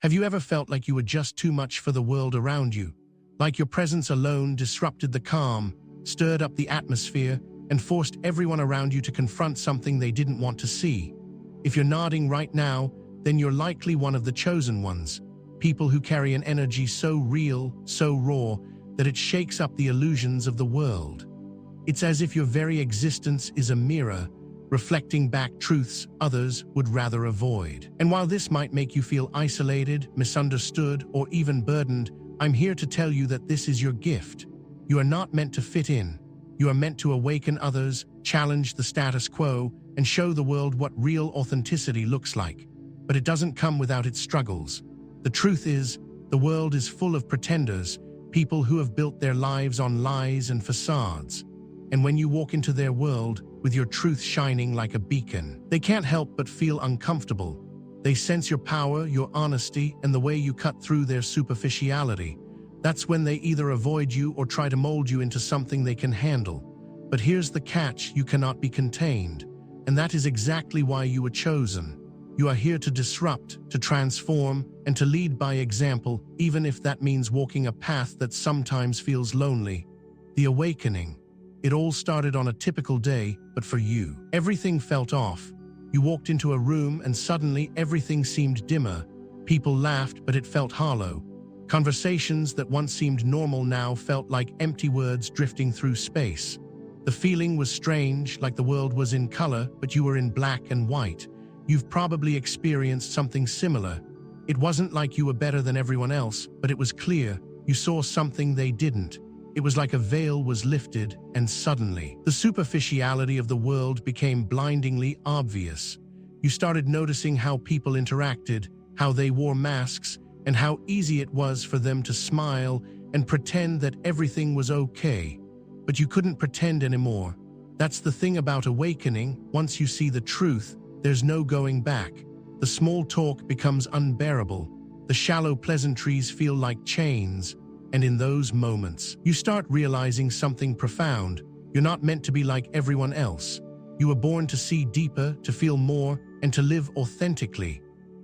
Have you ever felt like you were just too much for the world around you? Like your presence alone disrupted the calm, stirred up the atmosphere, and forced everyone around you to confront something they didn't want to see? If you're nodding right now, then you're likely one of the chosen ones. People who carry an energy so real, so raw, that it shakes up the illusions of the world. It's as if your very existence is a mirror, reflecting back truths others would rather avoid. And while this might make you feel isolated, misunderstood, or even burdened, I'm here to tell you that this is your gift. You are not meant to fit in. You are meant to awaken others, challenge the status quo, and show the world what real authenticity looks like. But it doesn't come without its struggles. The truth is, the world is full of pretenders, people who have built their lives on lies and facades. And when you walk into their world, with your truth shining like a beacon, they can't help but feel uncomfortable. They sense your power, your honesty, and the way you cut through their superficiality. That's when they either avoid you or try to mold you into something they can handle. But here's the catch: you cannot be contained. And that is exactly why you were chosen. You are here to disrupt, to transform, and to lead by example, even if that means walking a path that sometimes feels lonely. The awakening. It all started on a typical day, but for you, everything felt off. You walked into a room and suddenly everything seemed dimmer. People laughed, but it felt hollow. Conversations that once seemed normal now felt like empty words drifting through space. The feeling was strange, like the world was in color, but you were in black and white. You've probably experienced something similar. It wasn't like you were better than everyone else, but it was clear you saw something they didn't. It was like a veil was lifted, and suddenly, the superficiality of the world became blindingly obvious. You started noticing how people interacted, how they wore masks, and how easy it was for them to smile and pretend that everything was okay. But you couldn't pretend anymore. That's the thing about awakening. Once you see the truth, there's no going back. The small talk becomes unbearable. The shallow pleasantries feel like chains. And in those moments, you start realizing something profound. You're not meant to be like everyone else. You were born to see deeper, to feel more, and to live authentically.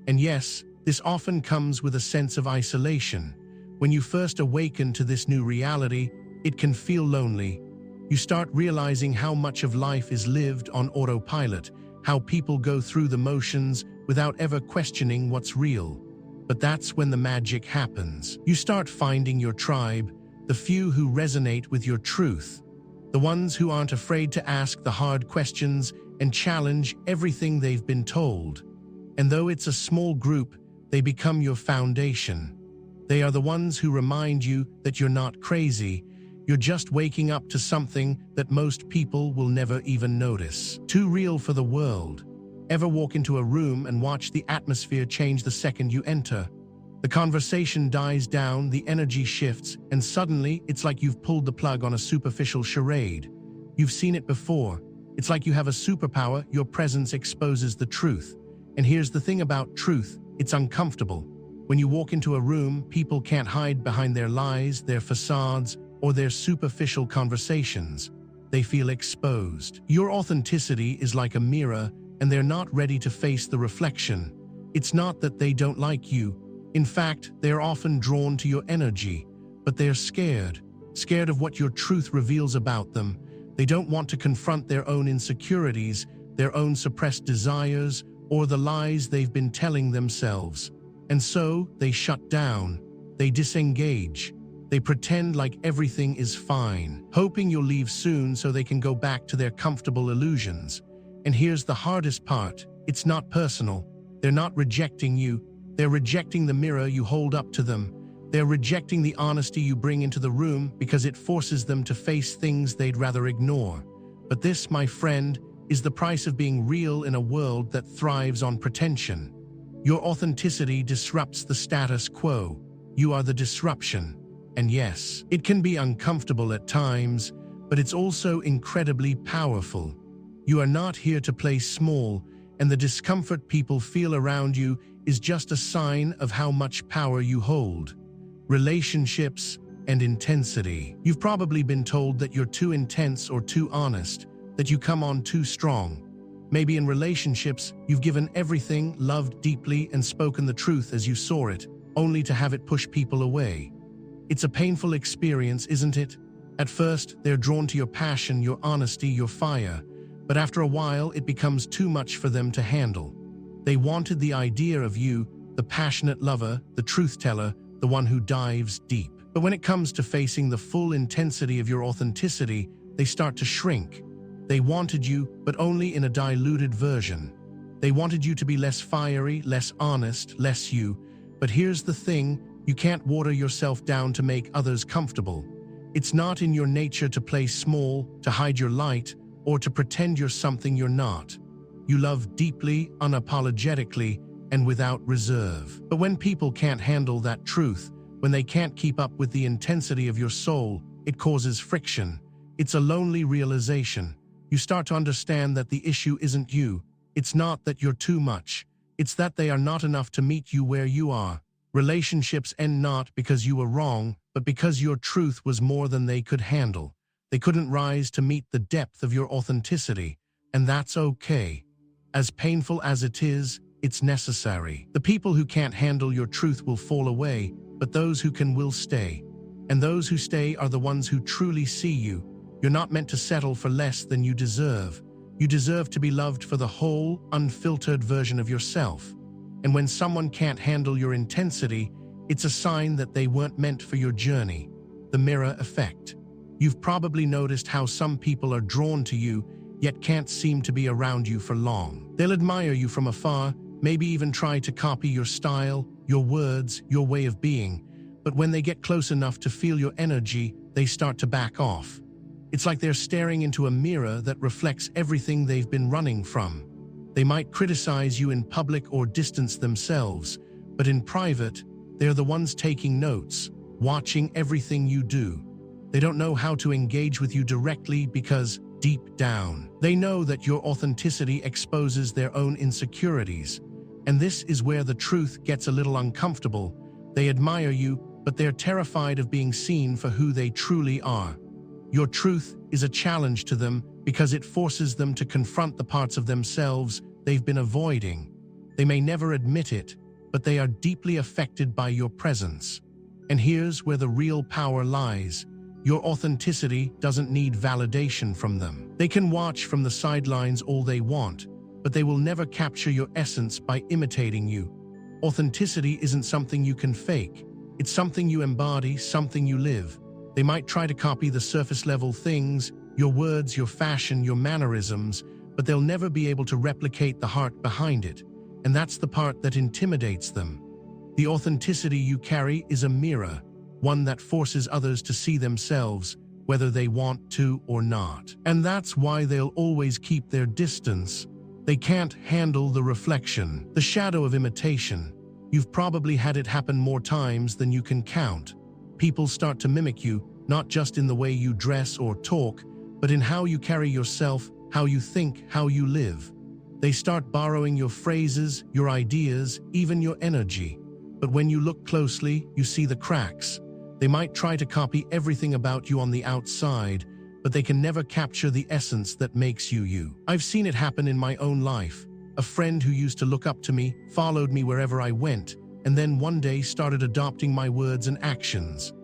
And yes, this often comes with a sense of isolation. When you first awaken to this new reality, it can feel lonely. You start realizing how much of life is lived on autopilot, how people go through the motions without ever questioning what's real. But that's when the magic happens. You start finding your tribe, the few who resonate with your truth, the ones who aren't afraid to ask the hard questions and challenge everything they've been told. And though it's a small group, they become your foundation. They are the ones who remind you that you're not crazy. You're just waking up to something that most people will never even notice. Too real for the world. Ever walk into a room and watch the atmosphere change the second you enter? The conversation dies down, the energy shifts, and suddenly it's like you've pulled the plug on a superficial charade. You've seen it before. It's like you have a superpower. Your presence exposes the truth. And here's the thing about truth: it's uncomfortable. When you walk into a room, people can't hide behind their lies, their facades, or their superficial conversations. They feel exposed. Your authenticity is like a mirror, and they're not ready to face the reflection. It's not that they don't like you. In fact, they're often drawn to your energy, but they're scared of what your truth reveals about them. They don't want to confront their own insecurities, their own suppressed desires, or the lies they've been telling themselves. And so, they shut down. They disengage. They pretend like everything is fine, hoping you'll leave soon so they can go back to their comfortable illusions. And here's the hardest part: it's not personal. They're not rejecting you. They're rejecting the mirror you hold up to them. They're rejecting the honesty you bring into the room because it forces them to face things they'd rather ignore. But this, my friend, is the price of being real in a world that thrives on pretension. Your authenticity disrupts the status quo. You are the disruption. And yes, it can be uncomfortable at times, but it's also incredibly powerful. You are not here to play small, and the discomfort people feel around you is just a sign of how much power you hold. Relationships and intensity. You've probably been told that you're too intense or too honest, that you come on too strong. Maybe in relationships, you've given everything, loved deeply, and spoken the truth as you saw it, only to have it push people away. It's a painful experience, isn't it? At first, they're drawn to your passion, your honesty, your fire, but after a while, it becomes too much for them to handle. They wanted the idea of you, the passionate lover, the truth teller, the one who dives deep. But when it comes to facing the full intensity of your authenticity, they start to shrink. They wanted you, but only in a diluted version. They wanted you to be less fiery, less honest, less you. But here's the thing, you can't water yourself down to make others comfortable. It's not in your nature to play small, to hide your light, or to pretend you're something you're not. You love deeply, unapologetically, and without reserve. But when people can't handle that truth, when they can't keep up with the intensity of your soul, it causes friction. It's a lonely realization. You start to understand that the issue isn't you. It's not that you're too much. It's that they are not enough to meet you where you are. Relationships end not because you were wrong, but because your truth was more than they could handle. They couldn't rise to meet the depth of your authenticity, and that's okay. As painful as it is, it's necessary. The people who can't handle your truth will fall away, but those who can will stay. And those who stay are the ones who truly see you. You're not meant to settle for less than you deserve. You deserve to be loved for the whole, unfiltered version of yourself. And when someone can't handle your intensity, it's a sign that they weren't meant for your journey. The mirror effect. You've probably noticed how some people are drawn to you, yet can't seem to be around you for long. They'll admire you from afar, maybe even try to copy your style, your words, your way of being. But when they get close enough to feel your energy, they start to back off. It's like they're staring into a mirror that reflects everything they've been running from. They might criticize you in public or distance themselves, but in private, they're the ones taking notes, watching everything you do. They don't know how to engage with you directly because, deep down, they know that your authenticity exposes their own insecurities. And this is where the truth gets a little uncomfortable. They admire you, but they're terrified of being seen for who they truly are. Your truth is a challenge to them because it forces them to confront the parts of themselves they've been avoiding. They may never admit it, but they are deeply affected by your presence. And here's where the real power lies. Your authenticity doesn't need validation from them. They can watch from the sidelines all they want, but they will never capture your essence by imitating you. Authenticity isn't something you can fake. It's something you embody, something you live. They might try to copy the surface-level things, your words, your fashion, your mannerisms, but they'll never be able to replicate the heart behind it. And that's the part that intimidates them. The authenticity you carry is a mirror, one that forces others to see themselves, whether they want to or not. And that's why they'll always keep their distance. They can't handle the reflection, the shadow of imitation. You've probably had it happen more times than you can count. People start to mimic you, not just in the way you dress or talk, but in how you carry yourself, how you think, how you live. They start borrowing your phrases, your ideas, even your energy. But when you look closely, you see the cracks. They might try to copy everything about you on the outside, but they can never capture the essence that makes you you. I've seen it happen in my own life. A friend who used to look up to me, followed me wherever I went, and then one day started adopting my words and actions.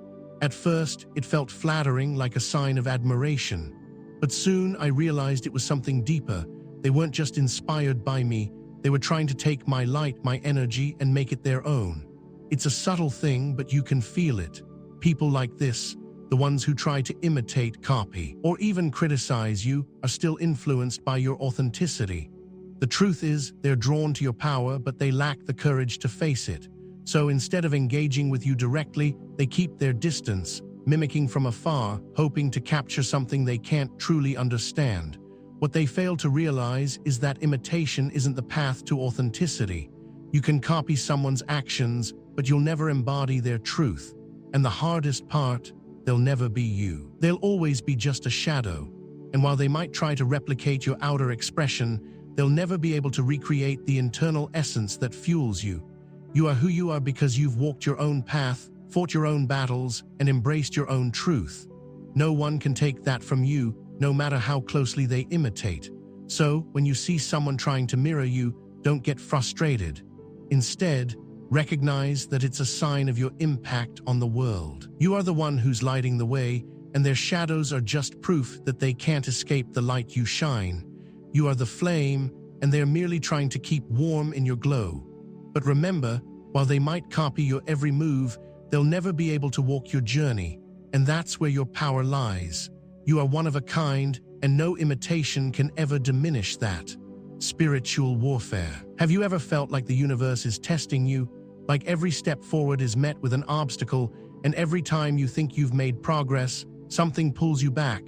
At first, it felt flattering, like a sign of admiration. But soon I realized it was something deeper. They weren't just inspired by me, they were trying to take my light, my energy, and make it their own. It's a subtle thing, but you can feel it. People like this, the ones who try to imitate, copy, or even criticize you, are still influenced by your authenticity. The truth is, they're drawn to your power, but they lack the courage to face it. So instead of engaging with you directly, they keep their distance, mimicking from afar, hoping to capture something they can't truly understand. What they fail to realize is that imitation isn't the path to authenticity. You can copy someone's actions, but you'll never embody their truth. And the hardest part, they'll never be you. They'll always be just a shadow. And while they might try to replicate your outer expression, they'll never be able to recreate the internal essence that fuels you. You are who you are because you've walked your own path, fought your own battles, and embraced your own truth. No one can take that from you, no matter how closely they imitate. So, when you see someone trying to mirror you, don't get frustrated. Instead, recognize that it's a sign of your impact on the world. You are the one who's lighting the way, and their shadows are just proof that they can't escape the light you shine. You are the flame, and they're merely trying to keep warm in your glow. But remember, while they might copy your every move, they'll never be able to walk your journey, and that's where your power lies. You are one of a kind, and no imitation can ever diminish that. Spiritual warfare. Have you ever felt like the universe is testing you? Like every step forward is met with an obstacle, and every time you think you've made progress, something pulls you back.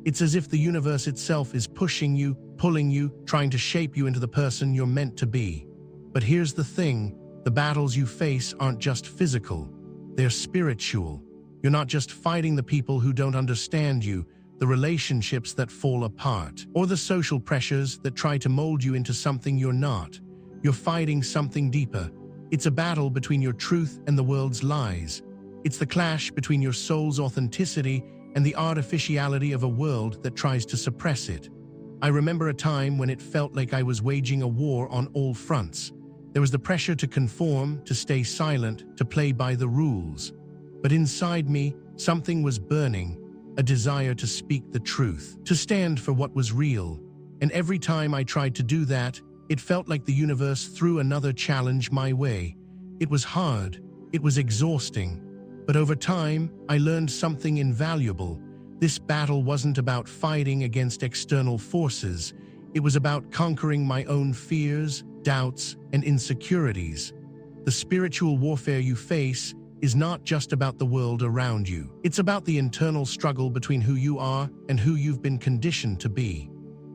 It's as if the universe itself is pushing you, pulling you, trying to shape you into the person you're meant to be. But here's the thing, the battles you face aren't just physical, they're spiritual. You're not just fighting the people who don't understand you, the relationships that fall apart, or the social pressures that try to mold you into something you're not. You're fighting something deeper. It's a battle between your truth and the world's lies. It's the clash between your soul's authenticity and the artificiality of a world that tries to suppress it. I remember a time when it felt like I was waging a war on all fronts. There was the pressure to conform, to stay silent, to play by the rules. But inside me, something was burning, a desire to speak the truth, to stand for what was real. And every time I tried to do that, it felt like the universe threw another challenge my way. It was hard, it was exhausting. But over time, I learned something invaluable. This battle wasn't about fighting against external forces. It was about conquering my own fears, doubts, and insecurities. The spiritual warfare you face is not just about the world around you. It's about the internal struggle between who you are and who you've been conditioned to be.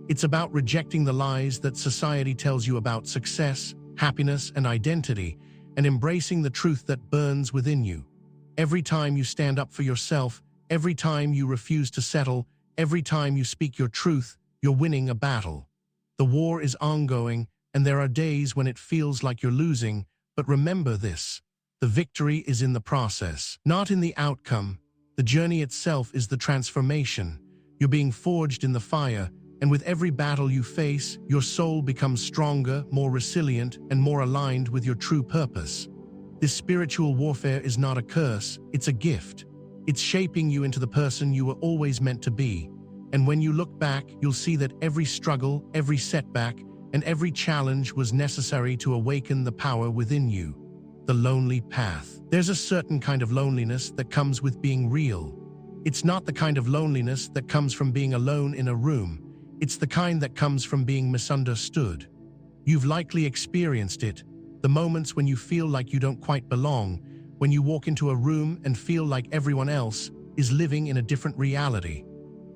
It's about rejecting the lies that society tells you about success, happiness, and identity, and embracing the truth that burns within you. Every time you stand up for yourself, every time you refuse to settle, every time you speak your truth, you're winning a battle. The war is ongoing, and there are days when it feels like you're losing, but remember this. The victory is in the process, not in the outcome. The journey itself is the transformation. You're being forged in the fire, and with every battle you face, your soul becomes stronger, more resilient, and more aligned with your true purpose. This spiritual warfare is not a curse, it's a gift. It's shaping you into the person you were always meant to be. And when you look back, you'll see that every struggle, every setback, and every challenge was necessary to awaken the power within you. The lonely path. There's a certain kind of loneliness that comes with being real. It's not the kind of loneliness that comes from being alone in a room. It's the kind that comes from being misunderstood. You've likely experienced it, the moments when you feel like you don't quite belong, when you walk into a room and feel like everyone else is living in a different reality.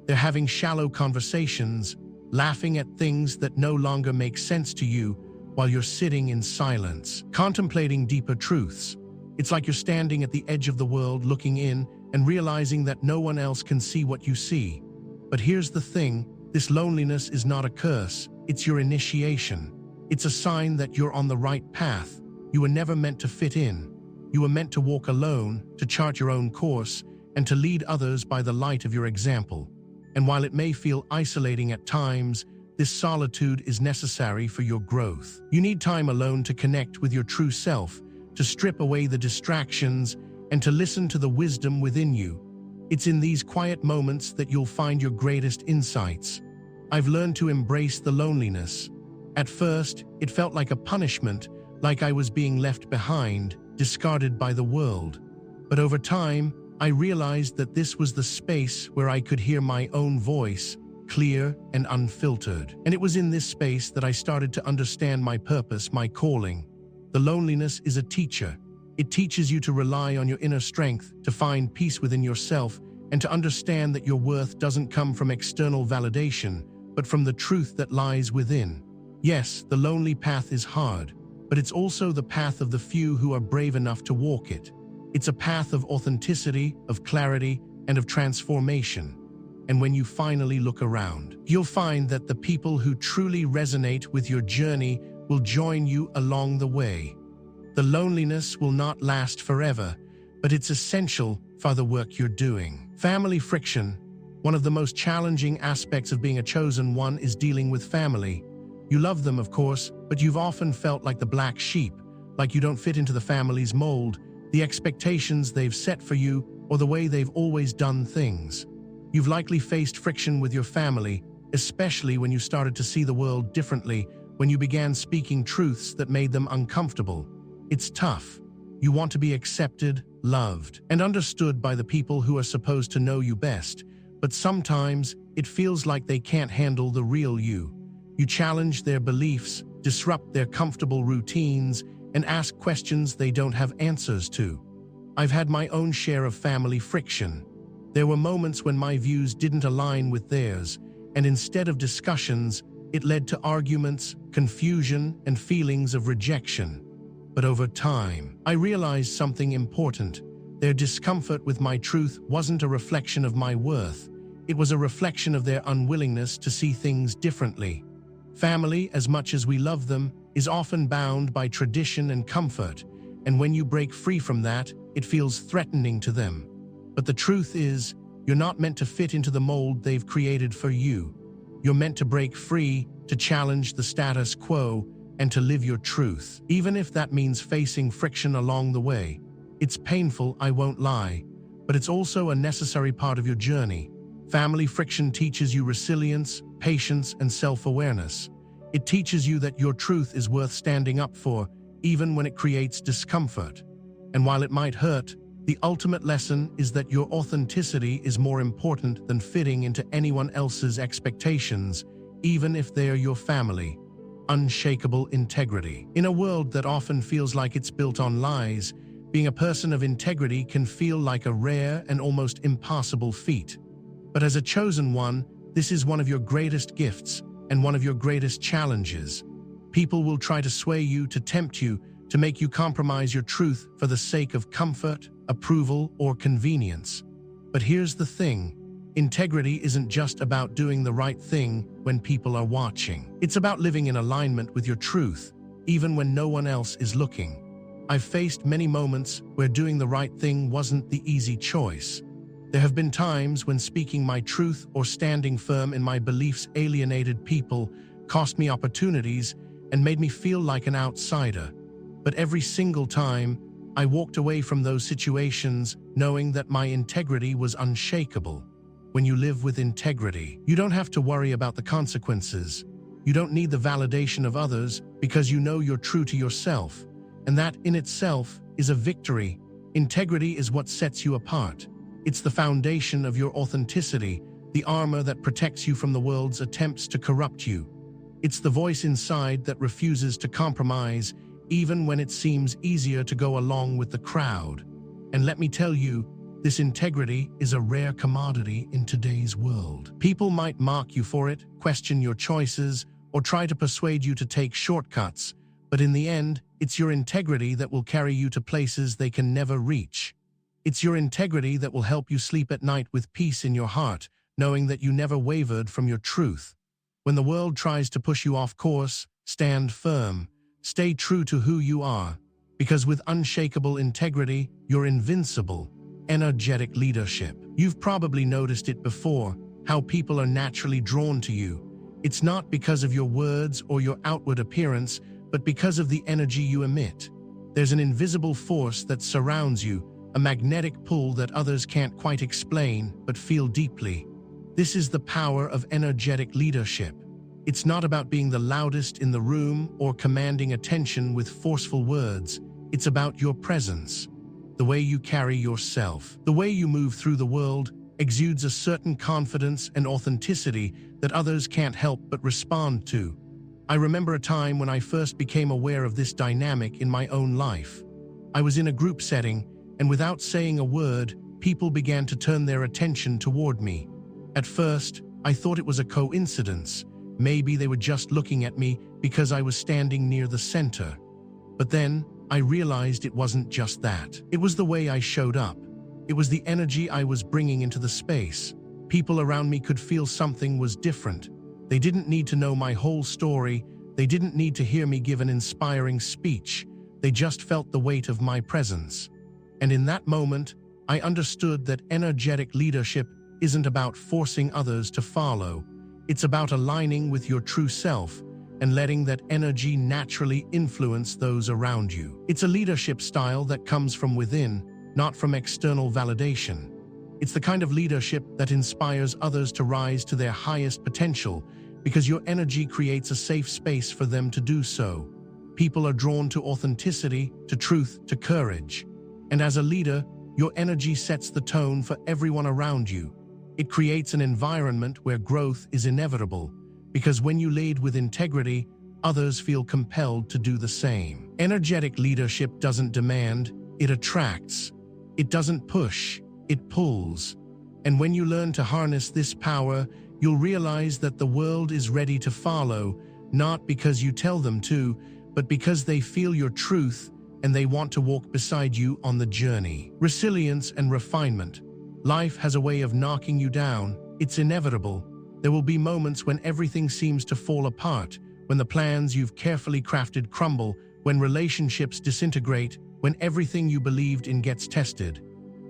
They're having shallow conversations, laughing at things that no longer make sense to you, while you're sitting in silence, contemplating deeper truths. It's like you're standing at the edge of the world looking in and realizing that no one else can see what you see. But here's the thing, this loneliness is not a curse, it's your initiation. It's a sign that you're on the right path. You were never meant to fit in. You were meant to walk alone, to chart your own course, and to lead others by the light of your example. And while it may feel isolating at times, this solitude is necessary for your growth. You need time alone to connect with your true self, to strip away the distractions, and to listen to the wisdom within you. It's in these quiet moments that you'll find your greatest insights. I've learned to embrace the loneliness. At first, it felt like a punishment, like I was being left behind, discarded by the world. But over time, I realized that this was the space where I could hear my own voice, clear and unfiltered. And it was in this space that I started to understand my purpose, my calling. The loneliness is a teacher. It teaches you to rely on your inner strength, to find peace within yourself, and to understand that your worth doesn't come from external validation, but from the truth that lies within. Yes, the lonely path is hard, but it's also the path of the few who are brave enough to walk it. It's a path of authenticity, of clarity, and of transformation. And when you finally look around, you'll find that the people who truly resonate with your journey will join you along the way. The loneliness will not last forever, but it's essential for the work you're doing. Family friction. One of the most challenging aspects of being a chosen one is dealing with family. You love them, of course, but you've often felt like the black sheep, like you don't fit into the family's mold, the expectations they've set for you, or the way they've always done things. You've likely faced friction with your family, especially when you started to see the world differently, when you began speaking truths that made them uncomfortable. It's tough. You want to be accepted, loved, and understood by the people who are supposed to know you best, but sometimes it feels like they can't handle the real you. You challenge their beliefs, disrupt their comfortable routines, and ask questions they don't have answers to. I've had my own share of family friction. There were moments when my views didn't align with theirs, and instead of discussions, it led to arguments, confusion, and feelings of rejection. But over time, I realized something important. Their discomfort with my truth wasn't a reflection of my worth. It was a reflection of their unwillingness to see things differently. Family, as much as we love them, is often bound by tradition and comfort, and when you break free from that, it feels threatening to them. But the truth is, you're not meant to fit into the mold they've created for you. You're meant to break free, to challenge the status quo, and to live your truth, even if that means facing friction along the way. It's painful, I won't lie, but it's also a necessary part of your journey. Family friction teaches you resilience, patience, and self-awareness. It teaches you that your truth is worth standing up for, even when it creates discomfort. And while it might hurt, the ultimate lesson is that your authenticity is more important than fitting into anyone else's expectations, even if they're your family. Unshakable integrity. In a world that often feels like it's built on lies, being a person of integrity can feel like a rare and almost impossible feat. But as a chosen one, this is one of your greatest gifts and one of your greatest challenges. People will try to sway you, to tempt you, to make you compromise your truth for the sake of comfort, approval, or convenience. But here's the thing. Integrity isn't just about doing the right thing when people are watching. It's about living in alignment with your truth, even when no one else is looking. I've faced many moments where doing the right thing wasn't the easy choice. There have been times when speaking my truth or standing firm in my beliefs alienated people, cost me opportunities, and made me feel like an outsider. But every single time, I walked away from those situations knowing that my integrity was unshakable. When you live with integrity, you don't have to worry about the consequences. You don't need the validation of others because you know you're true to yourself. And that in itself is a victory. Integrity is what sets you apart. It's the foundation of your authenticity, the armor that protects you from the world's attempts to corrupt you. It's the voice inside that refuses to compromise, even when it seems easier to go along with the crowd. And let me tell you, this integrity is a rare commodity in today's world. People might mock you for it, question your choices, or try to persuade you to take shortcuts, but in the end, it's your integrity that will carry you to places they can never reach. It's your integrity that will help you sleep at night with peace in your heart, knowing that you never wavered from your truth. When the world tries to push you off course, stand firm. Stay true to who you are, because with unshakable integrity, you're invincible. Energetic leadership. You've probably noticed it before, how people are naturally drawn to you. It's not because of your words or your outward appearance, but because of the energy you emit. There's an invisible force that surrounds you, a magnetic pull that others can't quite explain but feel deeply. This is the power of energetic leadership. It's not about being the loudest in the room or commanding attention with forceful words. It's about your presence. The way you carry yourself, the way you move through the world, exudes a certain confidence and authenticity that others can't help but respond to. I remember a time when I first became aware of this dynamic in my own life. I was in a group setting, and without saying a word, people began to turn their attention toward me. At first, I thought it was a coincidence. Maybe they were just looking at me because I was standing near the center. But then, I realized it wasn't just that. It was the way I showed up. It was the energy I was bringing into the space. People around me could feel something was different. They didn't need to know my whole story. They didn't need to hear me give an inspiring speech. They just felt the weight of my presence. And in that moment, I understood that energetic leadership isn't about forcing others to follow. It's about aligning with your true self and letting that energy naturally influence those around you. It's a leadership style that comes from within, not from external validation. It's the kind of leadership that inspires others to rise to their highest potential because your energy creates a safe space for them to do so. People are drawn to authenticity, to truth, to courage. And as a leader, your energy sets the tone for everyone around you. It creates an environment where growth is inevitable, because when you lead with integrity, others feel compelled to do the same. Energetic leadership doesn't demand, it attracts. It doesn't push, it pulls. And when you learn to harness this power, you'll realize that the world is ready to follow, not because you tell them to, but because they feel your truth and they want to walk beside you on the journey. Resilience and refinement. Life has a way of knocking you down. It's inevitable. There will be moments when everything seems to fall apart, when the plans you've carefully crafted crumble, when relationships disintegrate, when everything you believed in gets tested.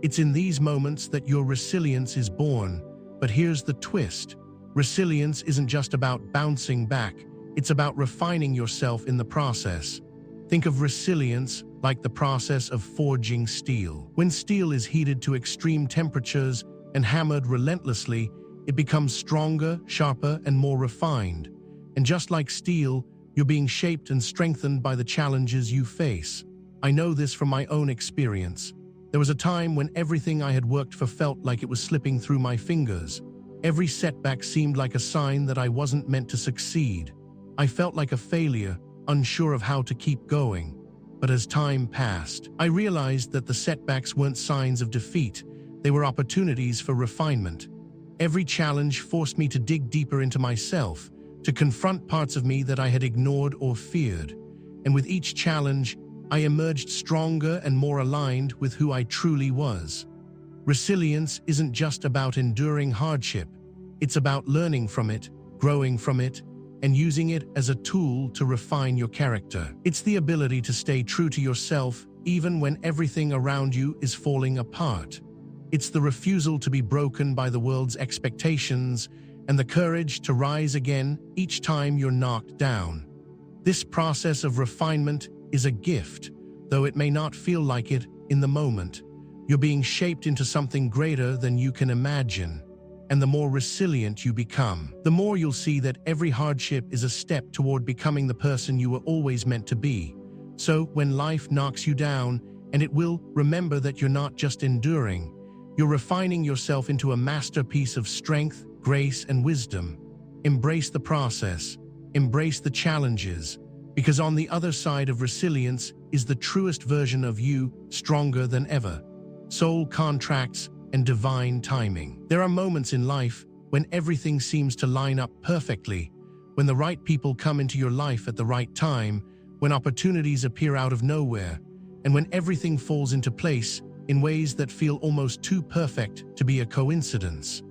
It's in these moments that your resilience is born. But here's the twist. Resilience isn't just about bouncing back. It's about refining yourself in the process. Think of resilience like the process of forging steel. When steel is heated to extreme temperatures and hammered relentlessly, it becomes stronger, sharper, and more refined. And just like steel, you're being shaped and strengthened by the challenges you face. I know this from my own experience. There was a time when everything I had worked for felt like it was slipping through my fingers. Every setback seemed like a sign that I wasn't meant to succeed. I felt like a failure, unsure of how to keep going. But as time passed, I realized that the setbacks weren't signs of defeat. They were opportunities for refinement. Every challenge forced me to dig deeper into myself, to confront parts of me that I had ignored or feared. And with each challenge, I emerged stronger and more aligned with who I truly was. Resilience isn't just about enduring hardship. It's about learning from it, growing from it, and using it as a tool to refine your character. It's the ability to stay true to yourself even when everything around you is falling apart. It's the refusal to be broken by the world's expectations and the courage to rise again each time you're knocked down. This process of refinement is a gift, though it may not feel like it in the moment. You're being shaped into something greater than you can imagine. And the more resilient you become, the more you'll see that every hardship is a step toward becoming the person you were always meant to be. So when life knocks you down, and it will, remember that you're not just enduring, you're refining yourself into a masterpiece of strength, grace, and wisdom. Embrace the process, embrace the challenges, because on the other side of resilience is the truest version of you, stronger than ever. Soul contracts and divine timing. There are moments in life when everything seems to line up perfectly, when the right people come into your life at the right time, when opportunities appear out of nowhere, and when everything falls into place in ways that feel almost too perfect to be a coincidence.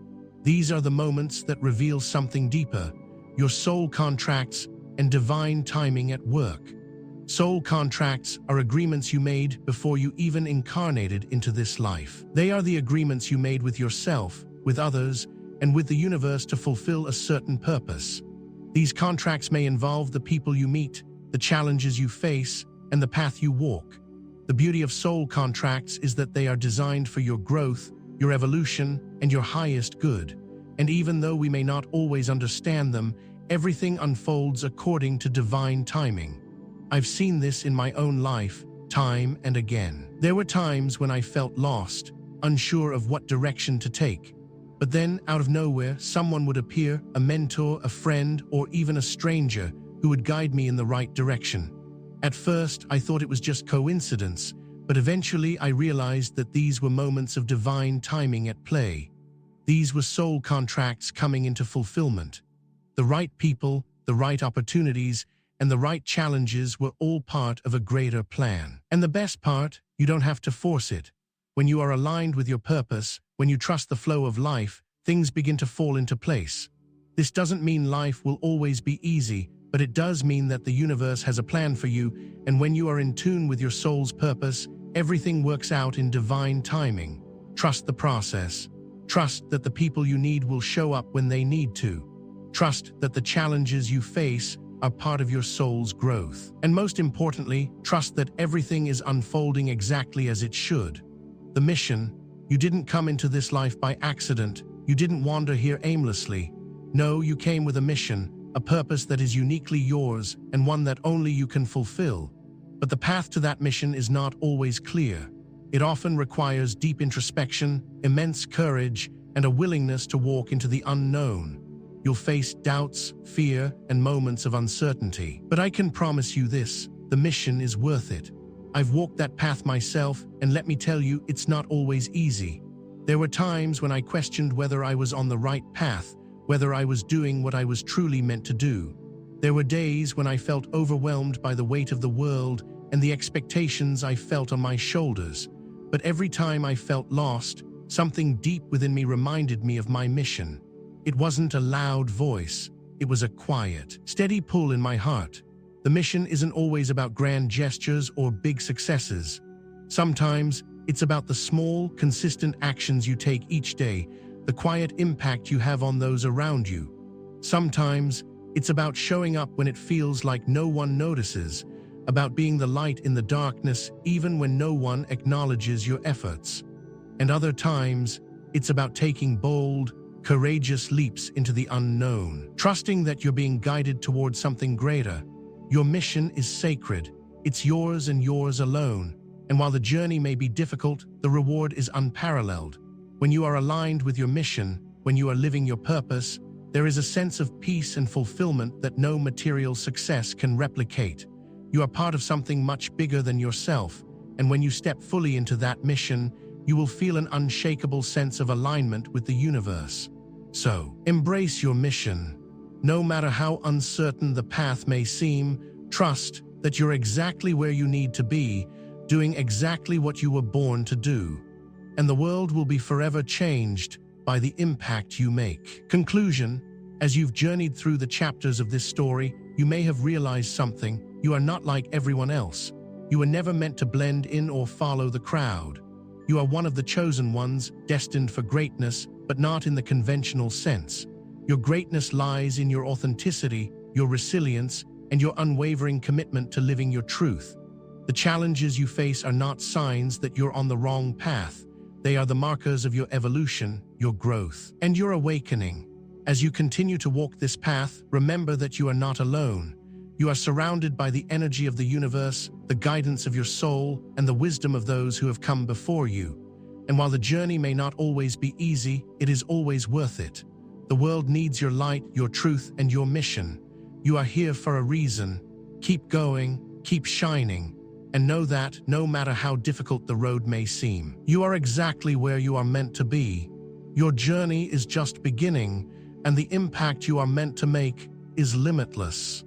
These are the moments that reveal something deeper, your soul contracts and divine timing at work. Soul contracts are agreements you made before you even incarnated into this life. They are the agreements you made with yourself, with others, and with the universe to fulfill a certain purpose. These contracts may involve the people you meet, the challenges you face, and the path you walk. The beauty of soul contracts is that they are designed for your growth, your evolution, and your highest good. And even though we may not always understand them, everything unfolds according to divine timing. I've seen this in my own life, time and again. There were times when I felt lost, unsure of what direction to take. But then, out of nowhere, someone would appear, a mentor, a friend, or even a stranger, who would guide me in the right direction. At first, I thought it was just coincidence, but eventually I realized that these were moments of divine timing at play. These were soul contracts coming into fulfillment. The right people, the right opportunities, and the right challenges were all part of a greater plan. And the best part, you don't have to force it. When you are aligned with your purpose, when you trust the flow of life, things begin to fall into place. This doesn't mean life will always be easy, but it does mean that the universe has a plan for you, and when you are in tune with your soul's purpose, everything works out in divine timing. Trust the process. Trust that the people you need will show up when they need to. Trust that the challenges you face are part of your soul's growth. And most importantly, trust that everything is unfolding exactly as it should. The mission: you didn't come into this life by accident. You didn't wander here aimlessly. No, you came with a mission, a purpose that is uniquely yours and one that only you can fulfill. But the path to that mission is not always clear. It often requires deep introspection, immense courage, and a willingness to walk into the unknown. You'll face doubts, fear, and moments of uncertainty. But I can promise you this: the mission is worth it. I've walked that path myself, and let me tell you, it's not always easy. There were times when I questioned whether I was on the right path, whether I was doing what I was truly meant to do. There were days when I felt overwhelmed by the weight of the world and the expectations I felt on my shoulders. But every time I felt lost, something deep within me reminded me of my mission. It wasn't a loud voice. It was a quiet, steady pull in my heart. The mission isn't always about grand gestures or big successes. Sometimes it's about the small, consistent actions you take each day, the quiet impact you have on those around you. Sometimes it's about showing up when it feels like no one notices, about being the light in the darkness even when no one acknowledges your efforts. And other times, it's about taking bold, courageous leaps into the unknown, trusting that you're being guided towards something greater. Your mission is sacred. It's yours and yours alone. And while the journey may be difficult, the reward is unparalleled. When you are aligned with your mission, when you are living your purpose, there is a sense of peace and fulfillment that no material success can replicate. You are part of something much bigger than yourself, and when you step fully into that mission, you will feel an unshakable sense of alignment with the universe. So, embrace your mission. No matter how uncertain the path may seem, trust that you're exactly where you need to be, doing exactly what you were born to do. And the world will be forever changed by the impact you make. Conclusion: as you've journeyed through the chapters of this story, you may have realized something. You are not like everyone else. You were never meant to blend in or follow the crowd. You are one of the chosen ones, destined for greatness, but not in the conventional sense. Your greatness lies in your authenticity, your resilience, and your unwavering commitment to living your truth. The challenges you face are not signs that you're on the wrong path. They are the markers of your evolution, your growth, and your awakening. As you continue to walk this path, remember that you are not alone. You are surrounded by the energy of the universe, the guidance of your soul, and the wisdom of those who have come before you. And while the journey may not always be easy, it is always worth it. The world needs your light, your truth, and your mission. You are here for a reason. Keep going, keep shining, and know that, no matter how difficult the road may seem, you are exactly where you are meant to be. Your journey is just beginning, and the impact you are meant to make is limitless.